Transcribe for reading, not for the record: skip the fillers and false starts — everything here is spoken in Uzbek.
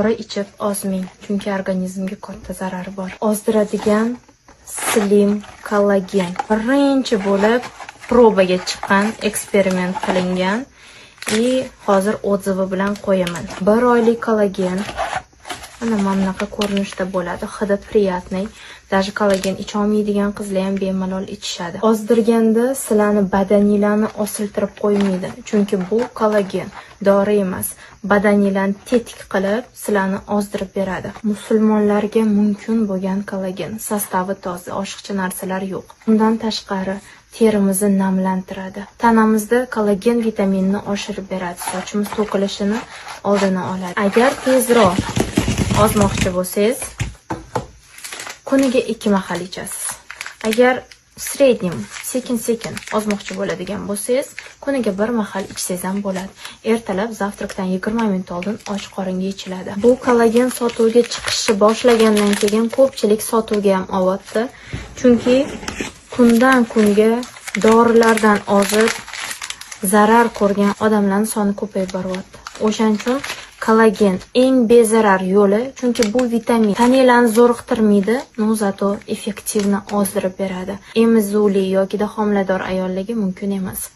Dori ichib ozmang, chunki organizmga katta zarari bor. Ozdiradigan slim kollagen. Birinchi bo'lib probaga chiqqan, eksperiment qilingan hozir otzivi bilan qo'yaman. 1 oylik kollagen mana bunaqa ko'rinishda bo'ladi. Hidi priyatniy. Даже kollagen icha olmaydigan qizlar ham bemalol ichishadi. Ozdirganda sizlarni badaninglarni osiltirib qo'ymaydi, chunki bu kollagen dori emas. Badaninglarni tetik qilib, sizlarni ozdirib beradi. Musulmonlarga mumkin bo'lgan kollagen, sostavi toza, oshiqcha narsalar yo'q. Undan tashqari terimizni namlantiradi. Tanamizda kollagen vitaminini oshirib beradi, sochimiz to'kilishini oldini oladi. Agar tezroq ozmoqchi bo'lsangiz, kuniga 2 mahal ichasiz. Agar srednim, sekin-sekin ozmoqchi bo'ladigan bo'lsangiz, kuniga 1 mahal ichsangiz ham bo'ladi. Ertalab zavtrakdan 20 minut oldin och qoringa ichiladi. Bu kollagen sotuvga chiqishni boshlagandan keyin ko'pchilik sotuvga ham olyapti. Chunki kundan kunga dorilardan ozib zarar ko'rgan odamlarning soni ko'payib boryapti. O'shaning uchun kollagen eng bezarar yo'li, chunki bu vitamin tananglarni zo'riqtirmaydi, zato effektivni ozdirib beradi. Emizuvli yoki homilador ayollarga mumkin emas.